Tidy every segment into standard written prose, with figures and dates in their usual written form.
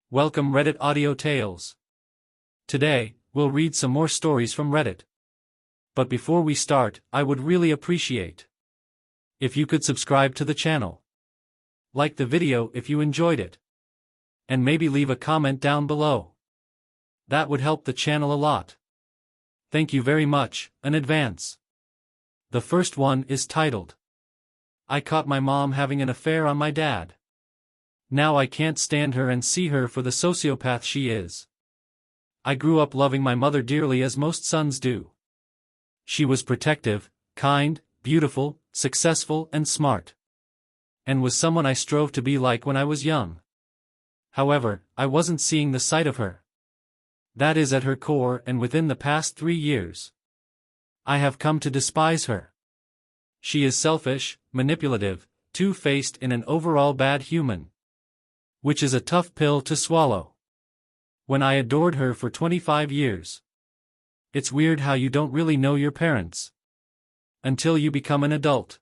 Welcome Reddit Audio Tales. Today, we'll read some more stories from Reddit. But before we start, I would really appreciate if you could subscribe to the channel. Like the video if you enjoyed it. And maybe leave a comment down below. That would help the channel a lot. Thank you very much, in advance. The first one is titled, I caught my mom having an affair on my dad. Now I can't stand her and see her for the sociopath she is. I grew up loving my mother dearly as most sons do. She was protective, kind, beautiful, successful and smart. And was someone I strove to be like when I was young. However, I wasn't seeing the sight of her. That is at her core, and within the past 3 years, I have come to despise her. She is selfish, manipulative, two-faced and an overall bad human. Which is a tough pill to swallow. When I adored her for 25 years. It's weird how you don't really know your parents until you become an adult.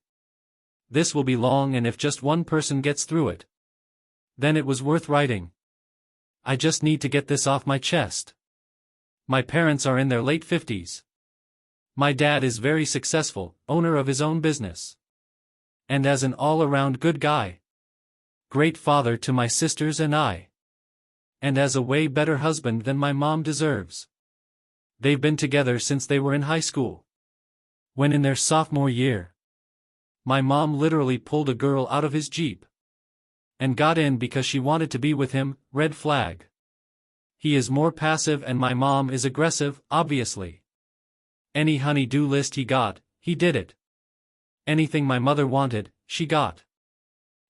This will be long, and if just one person gets through it, then it was worth writing. I just need to get this off my chest. My parents are in their late 50s. My dad is very successful, owner of his own business. And as an all-around good guy. Great father to my sisters and I. And as a way better husband than my mom deserves. They've been together since they were in high school. When in their sophomore year, my mom literally pulled a girl out of his Jeep. And got in because she wanted to be with him, red flag. He is more passive and my mom is aggressive, obviously. Any honey-do list he got, he did it. Anything my mother wanted, she got.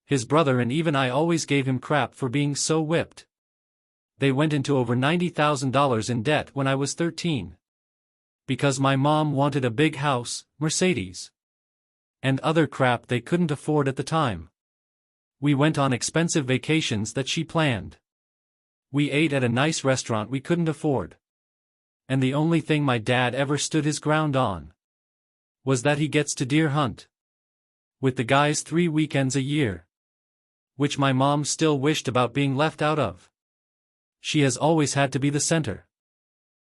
His brother and even I always gave him crap for being so whipped. They went into over $90,000 in debt when I was 13. Because my mom wanted a big house, Mercedes. And other crap they couldn't afford at the time. We went on expensive vacations that she planned. We ate at a nice restaurant we couldn't afford. And the only thing my dad ever stood his ground on was that he gets to deer hunt with the guys 3 weekends a year. Which my mom still wished about being left out of. She has always had to be the center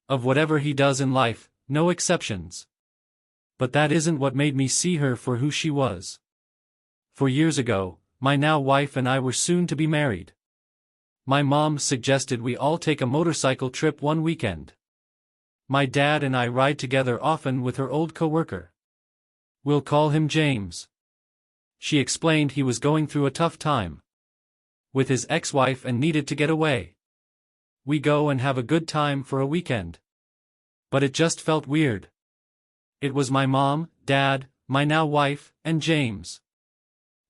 of whatever he does in life, no exceptions. But that isn't what made me see her for who she was. 4 years ago, my now wife and I were soon to be married. My mom suggested we all take a motorcycle trip one weekend. My dad and I ride together often with her old coworker. We'll call him James. She explained he was going through a tough time with his ex-wife and needed to get away. We go and have a good time for a weekend. But it just felt weird. It was my mom, dad, my now wife, and James.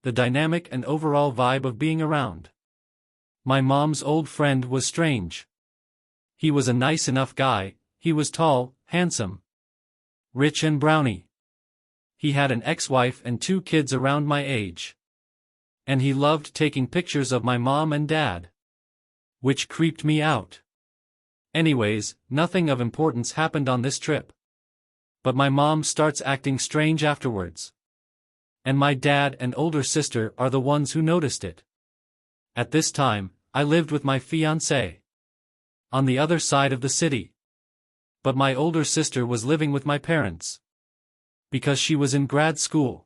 The dynamic and overall vibe of being around my mom's old friend was strange. He was a nice enough guy, he was tall, handsome, rich and brownie. He had an ex-wife and 2 kids around my age. And he loved taking pictures of my mom and dad. Which creeped me out. Anyways, nothing of importance happened on this trip. But my mom starts acting strange afterwards. And my dad and older sister are the ones who noticed it. At this time, I lived with my fiancé on the other side of the city. But my older sister was living with my parents. Because she was in grad school.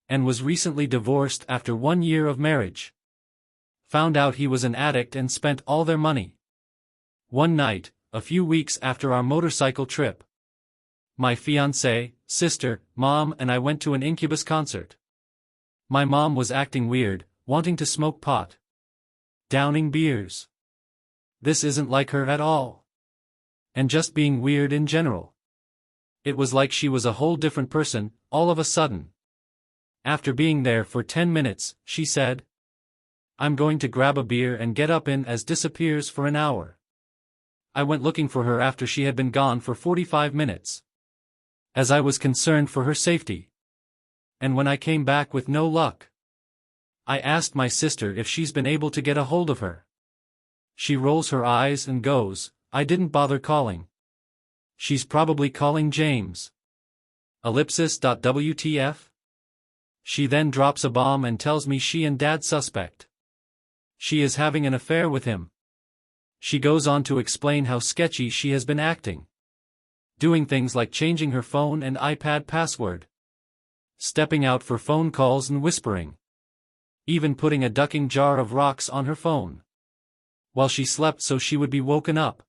And was recently divorced after 1 year of marriage. Found out he was an addict and spent all their money. One night, a few weeks after our motorcycle trip, my fiancé, sister, mom and I went to an Incubus concert. My mom was acting weird, wanting to smoke pot. Downing beers. This isn't like her at all. And just being weird in general. It was like she was a whole different person, all of a sudden. After being there for 10 minutes, she said, I'm going to grab a beer and get up in as disappears for an hour. I went looking for her after she had been gone for 45 minutes. As I was concerned for her safety. And when I came back with no luck, I asked my sister if she's been able to get a hold of her. She rolls her eyes and goes, I didn't bother calling. She's probably calling James. WTF? She then drops a bomb and tells me she and dad suspect she is having an affair with him. She goes on to explain how sketchy she has been acting. Doing things like changing her phone and iPad password. Stepping out for phone calls and whispering. Even putting a ducking jar of rocks on her phone. While she slept so she would be woken up.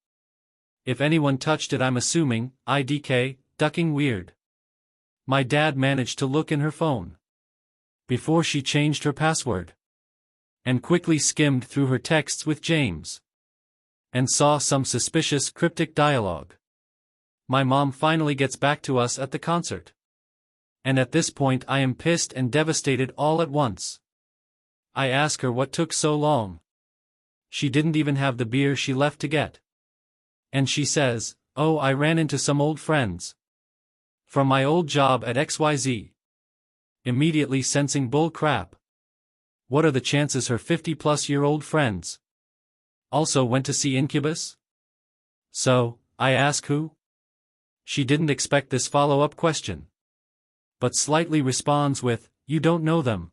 If anyone touched it, I'm assuming, IDK, ducking weird. My dad managed to look in her phone. Before she changed her password. And quickly skimmed through her texts with James. And saw some suspicious cryptic dialogue. My mom finally gets back to us at the concert. And at this point I am pissed and devastated all at once. I ask her what took so long. She didn't even have the beer she left to get. And she says, "Oh, I ran into some old friends. From my old job at XYZ. Immediately sensing bull crap. What are the chances her 50-plus-year-old friends also went to see Incubus? So, I ask who? She didn't expect this follow-up question. But slightly responds with, "You don't know them."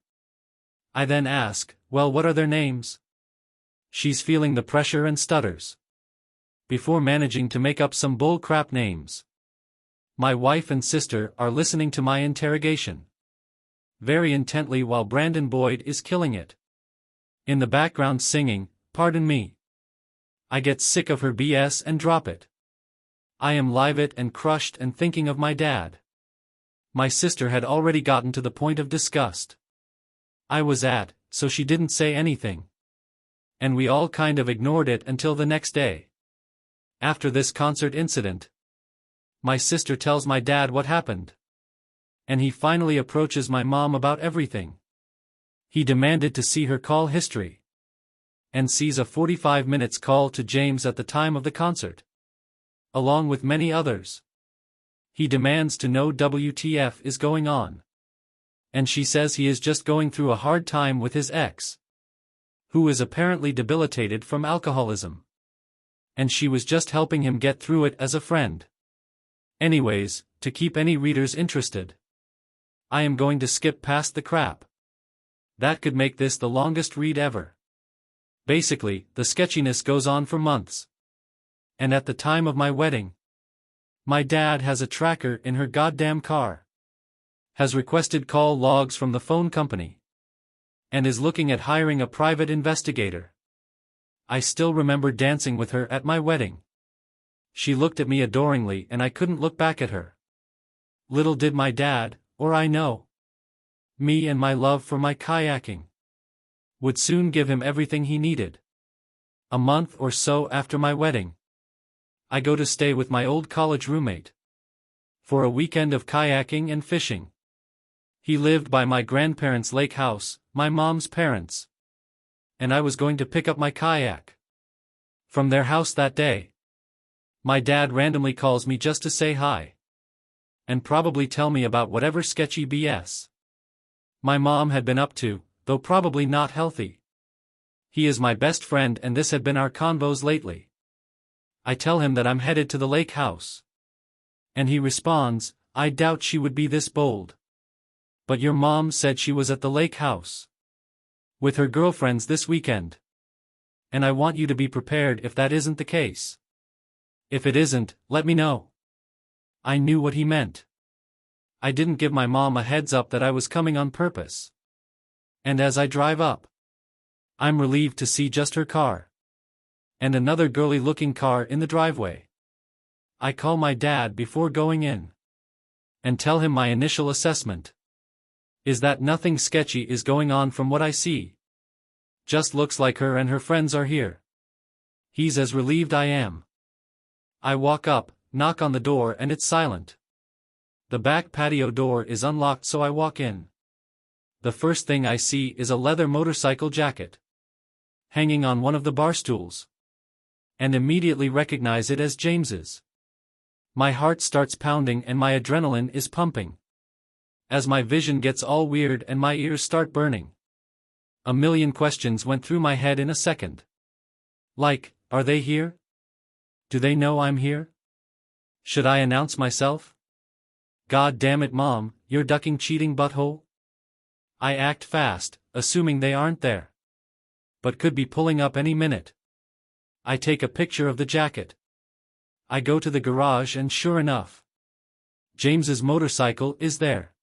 I then ask, "Well, what are their names?" She's feeling the pressure and stutters. Before managing to make up some bull crap names. My wife and sister are listening to my interrogation. Very intently while Brandon Boyd is killing it. In the background singing, "Pardon me." I get sick of her BS and drop it. I am livid and crushed and thinking of my dad. My sister had already gotten to the point of disgust. I was at, so she didn't say anything. And we all kind of ignored it until the next day. After this concert incident, my sister tells my dad what happened. And he finally approaches my mom about everything. He demanded to see her call history. And sees a 45 minutes call to James at the time of the concert. Along with many others. He demands to know WTF is going on. And she says he is just going through a hard time with his ex. Who is apparently debilitated from alcoholism. And she was just helping him get through it as a friend. Anyways, to keep any readers interested. I am going to skip past the crap. That could make this the longest read ever. Basically, the sketchiness goes on for months. And at the time of my wedding, my dad has a tracker in her goddamn car. Has requested call logs from the phone company. And is looking at hiring a private investigator. I still remember dancing with her at my wedding. She looked at me adoringly and I couldn't look back at her. Little did my dad, or I know. Me and my love for my kayaking. Would soon give him everything he needed. A month or so after my wedding. I go to stay with my old college roommate. For a weekend of kayaking and fishing. He lived by my grandparents' lake house, my mom's parents. And I was going to pick up my kayak. From their house that day. My dad randomly calls me just to say hi. And probably tell me about whatever sketchy BS my mom had been up to, though probably not healthy. He is my best friend and this had been our convos lately. I tell him that I'm headed to the lake house. And he responds, "I doubt she would be this bold. But your mom said she was at the lake house. With her girlfriends this weekend. And I want you to be prepared if that isn't the case. If it isn't, let me know." I knew what he meant. I didn't give my mom a heads up that I was coming on purpose. And as I drive up, I'm relieved to see just her car. And another girly-looking car in the driveway. I call my dad before going in. And tell him my initial assessment. Is that nothing sketchy is going on from what I see. Just looks like her and her friends are here. He's as relieved I am. I walk up, knock on the door and it's silent. The back patio door is unlocked so I walk in. The first thing I see is a leather motorcycle jacket. Hanging on one of the bar stools. And immediately recognize it as James's. My heart starts pounding and my adrenaline is pumping. As my vision gets all weird and my ears start burning. A million questions went through my head in a second. Like, are they here? Do they know I'm here? Should I announce myself? God damn it, Mom, you're ducking cheating butthole? I act fast, assuming they aren't there. But could be pulling up any minute. I take a picture of the jacket. I go to the garage and sure enough, James's motorcycle is there.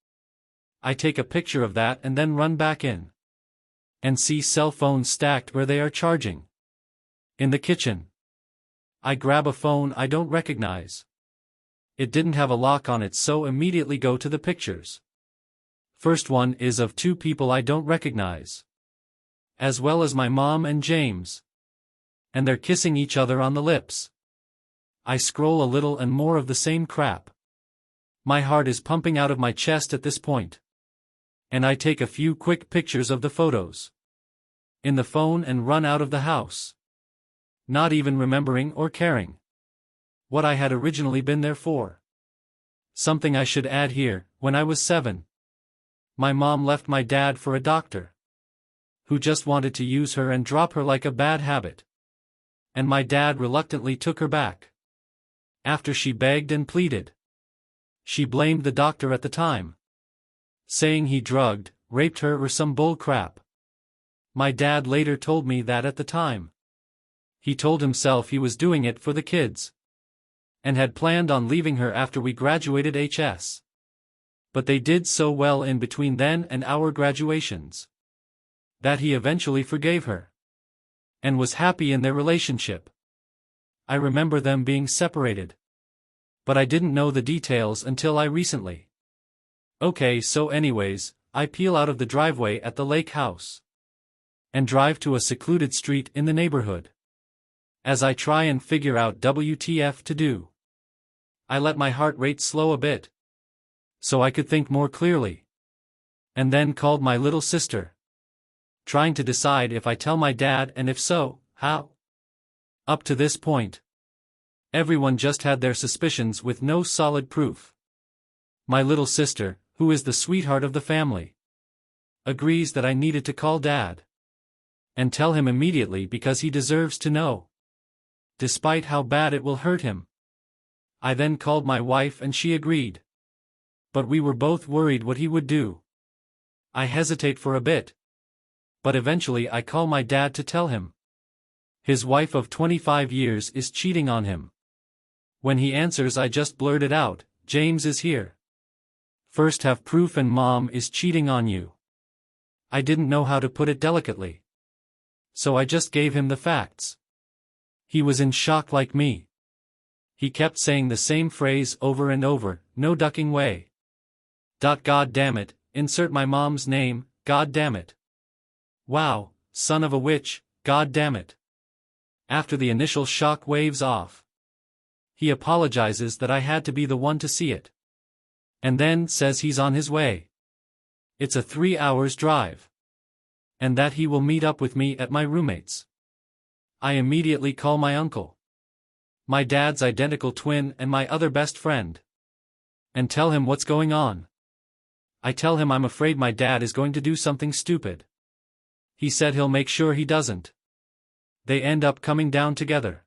I take a picture of that and then run back in. And see cell phones stacked where they are charging. In the kitchen. I grab a phone I don't recognize. It didn't have a lock on it, so immediately go to the pictures. First one is of two people I don't recognize. As well as my mom and James. And they're kissing each other on the lips. I scroll a little and more of the same crap. My heart is pumping out of my chest at this point. And I take a few quick pictures of the photos in the phone and run out of the house. Not even remembering or caring what I had originally been there for. Something I should add here, when I was 7. My mom left my dad for a doctor who just wanted to use her and drop her like a bad habit. And my dad reluctantly took her back. After she begged and pleaded. She blamed the doctor at the time, saying he drugged, raped her or some bull crap. My dad later told me that at the time, he told himself he was doing it for the kids. And had planned on leaving her after we graduated HS. But they did so well in between then and our graduations, that he eventually forgave her. And was happy in their relationship. I remember them being separated. But I didn't know the details until I recently. Okay, so anyways, I peel out of the driveway at the lake house. And drive to a secluded street in the neighborhood. As I try and figure out WTF to do. I let my heart rate slow a bit. So I could think more clearly. And then called my little sister. Trying to decide if I tell my dad and if so, how. Up to this point, everyone just had their suspicions with no solid proof. My little sister, who is the sweetheart of the family, agrees that I needed to call Dad. And tell him immediately because he deserves to know. Despite how bad it will hurt him. I then called my wife and she agreed. But we were both worried what he would do. I hesitate for a bit. But eventually I call my dad to tell him. His wife of 25 years is cheating on him. When he answers I just blurted out, James is here. First have proof and mom is cheating on you. I didn't know how to put it delicately. So I just gave him the facts. He was in shock like me. He kept saying the same phrase over and over, no ducking way. God damn it, insert my mom's name, God damn it. Wow, son of a witch, God damn it. After the initial shock waves off, he apologizes that I had to be the one to see it. And then says he's on his way. It's a 3 hours drive. And that he will meet up with me at my roommate's. I immediately call my uncle, my dad's identical twin and my other best friend, and tell him what's going on. I tell him I'm afraid my dad is going to do something stupid. He said he'll make sure he doesn't. They end up coming down together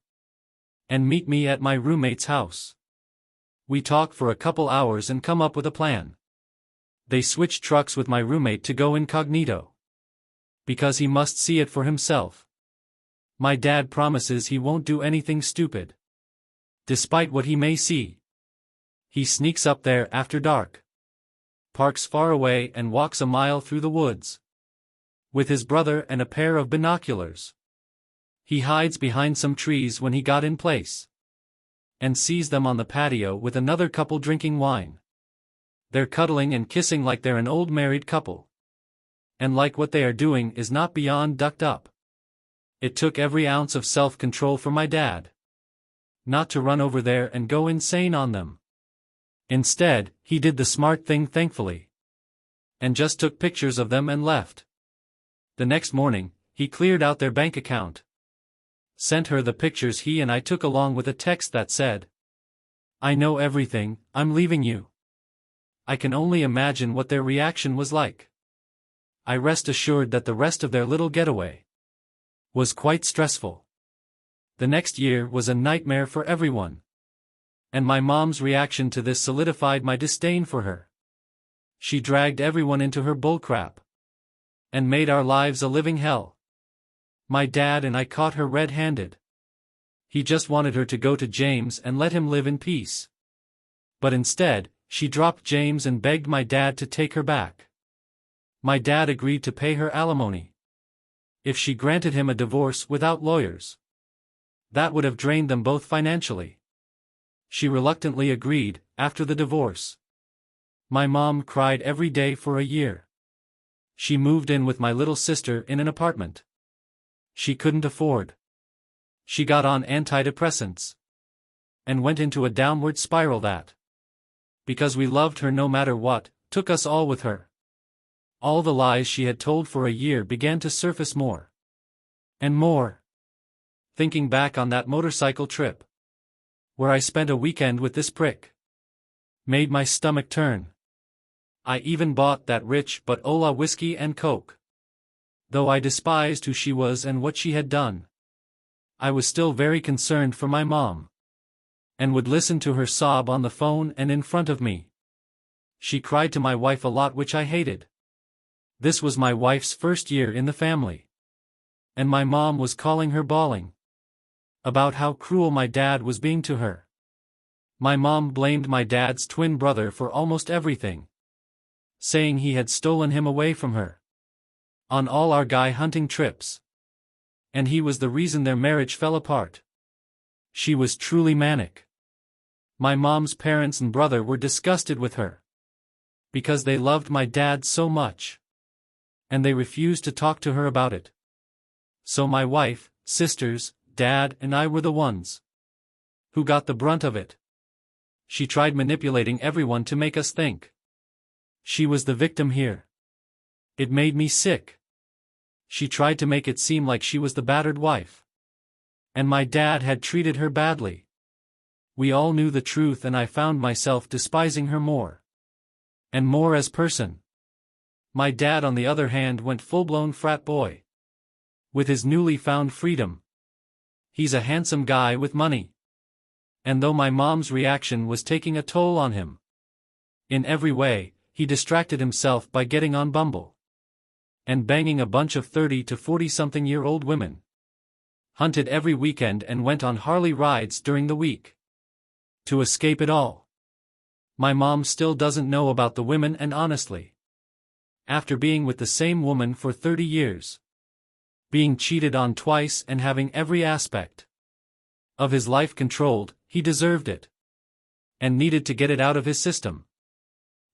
and meet me at my roommate's house. We talk for a couple hours and come up with a plan. They switch trucks with my roommate to go incognito, because he must see it for himself. My dad promises he won't do anything stupid, despite what he may see. He sneaks up there after dark, parks far away and walks a mile through the woods. With his brother and a pair of binoculars. He hides behind some trees when he got in place. And sees them on the patio with another couple drinking wine. They're cuddling and kissing like they're an old married couple. And like what they are doing is not beyond ducked up. It took every ounce of self-control for my dad not to run over there and go insane on them. Instead, he did the smart thing thankfully. And just took pictures of them and left. The next morning, he cleared out their bank account. Sent her the pictures he and I took along with a text that said, "I know everything, I'm leaving you." I can only imagine what their reaction was like. I rest assured that the rest of their little getaway was quite stressful. The next year was a nightmare for everyone. And my mom's reaction to this solidified my disdain for her. She dragged everyone into her bullcrap. And made our lives a living hell. My dad and I caught her red-handed. He just wanted her to go to James and let him live in peace. But instead, she dropped James and begged my dad to take her back. My dad agreed to pay her alimony if she granted him a divorce without lawyers. That would have drained them both financially. She reluctantly agreed. After the divorce, my mom cried every day for a year. She moved in with my little sister in an apartment she couldn't afford. She got on antidepressants and went into a downward spiral that, because we loved her no matter what, took us all with her. All the lies she had told for a year began to surface more and more. Thinking back on that motorcycle trip, where I spent a weekend with this prick, made my stomach turn. I even bought that rich but Ola whiskey and coke. Though I despised who she was and what she had done, I was still very concerned for my mom, and would listen to her sob on the phone and in front of me. She cried to my wife a lot, which I hated. This was my wife's first year in the family, and my mom was calling her bawling about how cruel my dad was being to her. My mom blamed my dad's twin brother for almost everything, saying he had stolen him away from her on all our guy hunting trips, and he was the reason their marriage fell apart. She was truly manic. My mom's parents and brother were disgusted with her because they loved my dad so much, and they refused to talk to her about it. So my wife, sisters, dad, and I were the ones who got the brunt of it. She tried manipulating everyone to make us think she was the victim here. It made me sick. She tried to make it seem like she was the battered wife, and my dad had treated her badly. We all knew the truth, and I found myself despising her more and more as person. My dad, on the other hand, went full-blown frat boy with his newly found freedom. He's a handsome guy with money, and though my mom's reaction was taking a toll on him in every way, he distracted himself by getting on Bumble and banging a bunch of 30 to 40-something-year-old women, hunted every weekend, and went on Harley rides during the week to escape it all. My mom still doesn't know about the women, and honestly, after being with the same woman for 30 years, being cheated on twice, and having every aspect of his life controlled, he deserved it and needed to get it out of his system.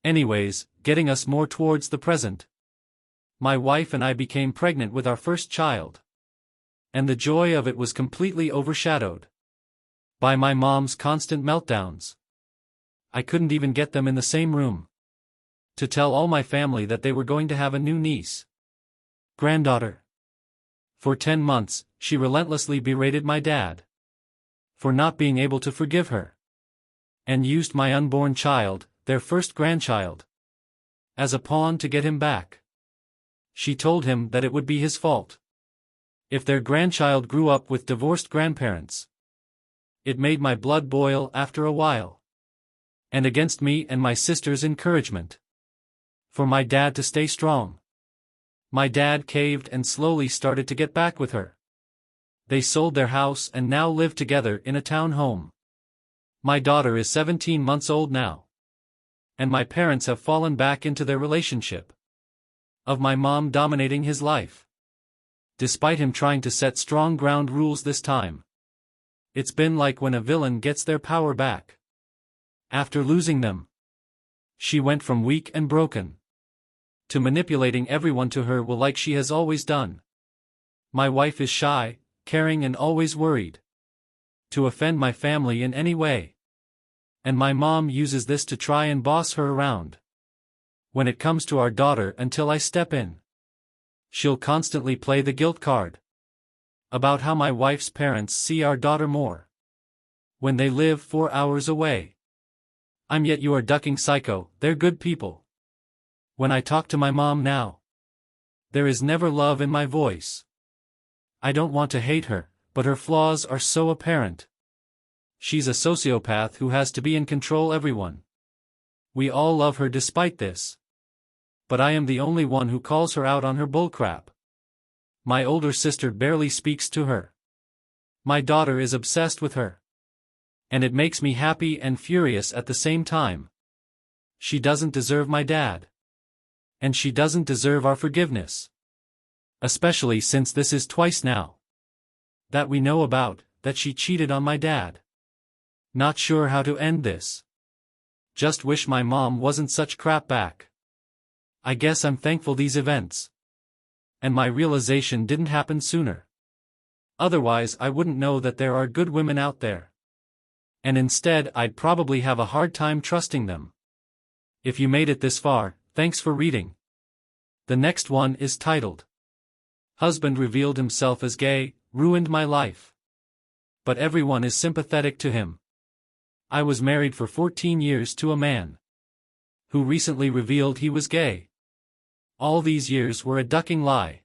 Anyways, getting us more towards the present, my wife and I became pregnant with our first child, and the joy of it was completely overshadowed by my mom's constant meltdowns. I couldn't even get them in the same room to tell all my family that they were going to have a new niece, granddaughter. For 10 months, she relentlessly berated my dad for not being able to forgive her, and used my unborn child, their first grandchild, as a pawn to get him back. She told him that it would be his fault if their grandchild grew up with divorced grandparents. It made my blood boil after a while, and against me and my sister's encouragement for my dad to stay strong, my dad caved and slowly started to get back with her. They sold their house and now live together in a town home. My daughter is 17 months old now, and my parents have fallen back into their relationship of my mom dominating his life, despite him trying to set strong ground rules this time. It's been like when a villain gets their power back after losing them. She went from weak and broken to manipulating everyone to her will, like she has always done. My wife is shy, caring, and always worried to offend my family in any way, and my mom uses this to try and boss her around. When it comes to our daughter, until I step in, she'll constantly play the guilt card about how my wife's parents see our daughter more when they live 4 hours away. Yet you are ducking psycho, they're good people. When I talk to my mom now, there is never love in my voice. I don't want to hate her, but her flaws are so apparent. She's a sociopath who has to be in control everyone. We all love her despite this, but I am the only one who calls her out on her bullcrap. My older sister barely speaks to her. My daughter is obsessed with her. And it makes me happy and furious at the same time. She doesn't deserve my dad. And she doesn't deserve our forgiveness. Especially since this is twice now that we know about, that she cheated on my dad. Not sure how to end this. Just wish my mom wasn't such crap back. I guess I'm thankful these events and my realization didn't happen sooner. Otherwise I wouldn't know that there are good women out there. And instead I'd probably have a hard time trusting them. If you made it this far, thanks for reading. The next one is titled, Husband revealed himself as gay, ruined my life. But everyone is sympathetic to him. I was married for 14 years to a man who recently revealed he was gay. All these years were a ducking lie.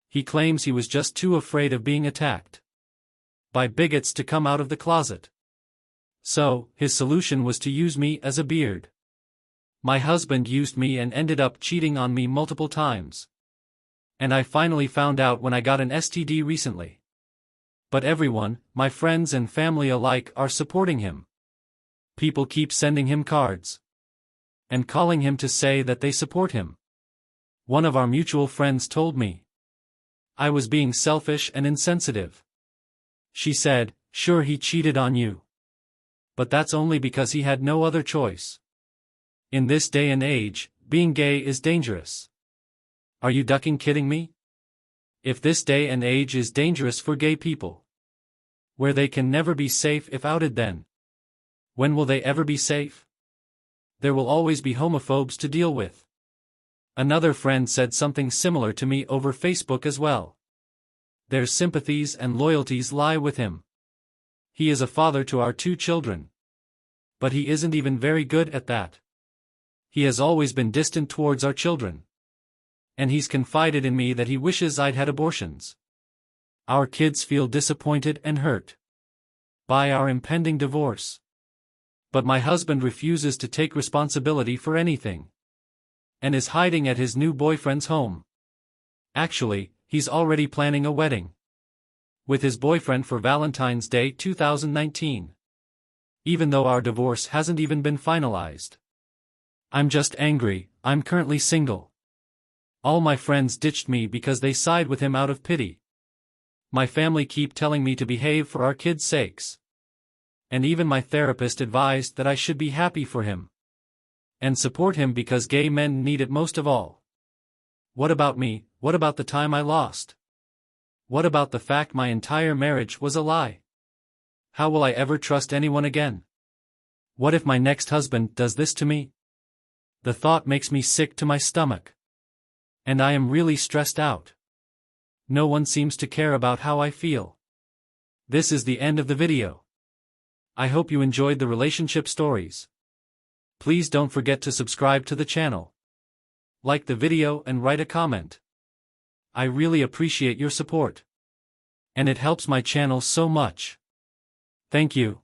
He claims he was just too afraid of being attacked by bigots to come out of the closet. So, his solution was to use me as a beard. My husband used me and ended up cheating on me multiple times. And I finally found out when I got an STD recently. But everyone, my friends and family alike, are supporting him. People keep sending him cards and calling him to say that they support him. One of our mutual friends told me I was being selfish and insensitive. She said, "Sure, he cheated on you. But that's only because he had no other choice. In this day and age, being gay is dangerous." Are you ducking kidding me? If this day and age is dangerous for gay people, where they can never be safe if outed, then when will they ever be safe? There will always be homophobes to deal with. Another friend said something similar to me over Facebook as well. Their sympathies and loyalties lie with him. He is a father to our 2 children. But he isn't even very good at that. He has always been distant towards our children. And he's confided in me that he wishes I'd had abortions. Our kids feel disappointed and hurt by our impending divorce. But my husband refuses to take responsibility for anything and is hiding at his new boyfriend's home. Actually, he's already planning a wedding with his boyfriend for Valentine's Day 2019. Even though our divorce hasn't even been finalized. I'm just angry. I'm currently single. All my friends ditched me because they side with him out of pity. My family keep telling me to behave for our kids' sakes. And even my therapist advised that I should be happy for him and support him because gay men need it most of all. What about me? What about the time I lost? What about the fact my entire marriage was a lie? How will I ever trust anyone again? What if my next husband does this to me? The thought makes me sick to my stomach. And I am really stressed out. No one seems to care about how I feel. This is the end of the video. I hope you enjoyed the relationship stories. Please don't forget to subscribe to the channel. Like the video and write a comment. I really appreciate your support. And it helps my channel so much. Thank you.